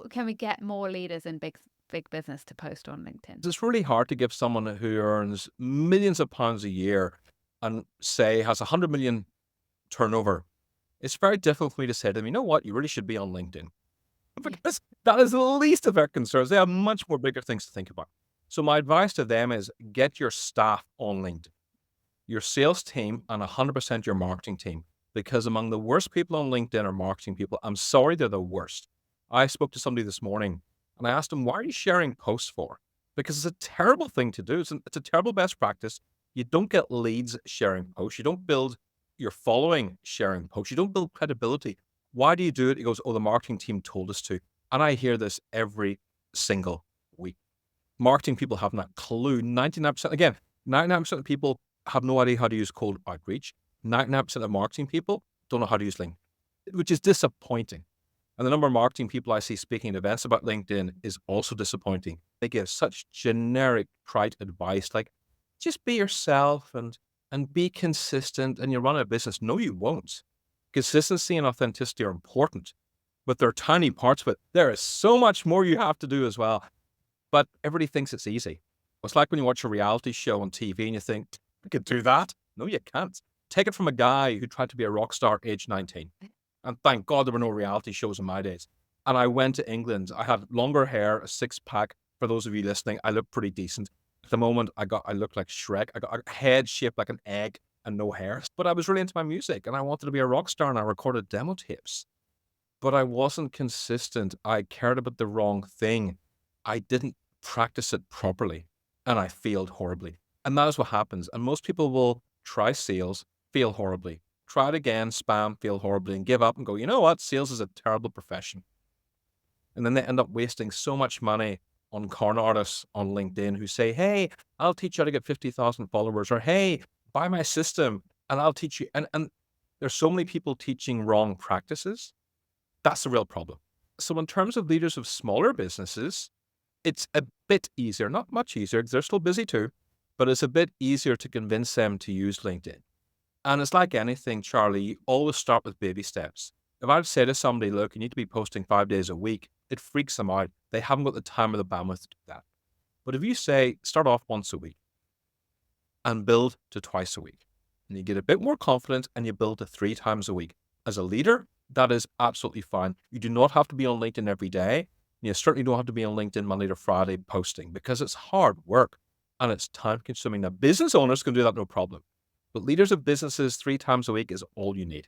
how can we get more leaders in big business to post on LinkedIn? It's really hard to give someone who earns millions of pounds a year and say has 100 million turnover. It's very difficult for me to say to them, you know what, you really should be on LinkedIn. Yeah. Because that is the least of their concerns. They have much more bigger things to think about. So my advice to them is get your staff on LinkedIn, your sales team, and 100% your marketing team. Because among the worst people on LinkedIn are marketing people. I'm sorry, they're the worst. I spoke to somebody this morning and I asked him, why are you sharing posts for? Because it's a terrible thing to do. It's a terrible best practice. You don't get leads sharing posts. You don't build your following sharing posts. You don't build credibility. Why do you do it? He goes, oh, the marketing team told us to. And I hear this every single week. Marketing people haven't a clue. 99%, again, 99% of people have no idea how to use cold outreach. 99% of marketing people don't know how to use LinkedIn, which is disappointing. And the number of marketing people I see speaking at events about LinkedIn is also disappointing. They give such generic, trite advice like, just be yourself and be consistent and you'll run a business. No, you won't. Consistency and authenticity are important, but they're tiny parts of it. There is so much more you have to do as well. But everybody thinks it's easy. It's like when you watch a reality show on TV and you think, I could do that. No, you can't. Take it from a guy who tried to be a rock star at age 19. And thank God there were no reality shows in my days. And I went to England. I had longer hair, a six pack. For those of you listening, I look pretty decent. At the moment, I look like Shrek. I got a head shaped like an egg and no hair. But I was really into my music and I wanted to be a rock star and I recorded demo tapes. But I wasn't consistent. I cared about the wrong thing. I didn't practice it properly and I failed horribly. And that is what happens. And most people will try sales, fail horribly. Try it again, spam, fail horribly, and give up and go, you know what? Sales is a terrible profession. And then they end up wasting so much money on con artists on LinkedIn who say, hey, I'll teach you how to get 50,000 followers, or hey, buy my system and I'll teach you. And there's so many people teaching wrong practices. That's the real problem. So in terms of leaders of smaller businesses, it's a bit easier, not much easier because they're still busy too, but it's a bit easier to convince them to use LinkedIn. And it's like anything, Charlie, you always start with baby steps. If I've said to somebody, look, you need to be posting 5 days a week, it freaks them out. They haven't got the time or the bandwidth to do that. But if you say, start off once a week and build to twice a week, and you get a bit more confidence and you build to 3 times a week. As a leader, that is absolutely fine. You do not have to be on LinkedIn every day. You certainly don't have to be on LinkedIn Monday to Friday posting because it's hard work and it's time consuming. Now, business owners can do that no problem. But leaders of businesses 3 times a week is all you need.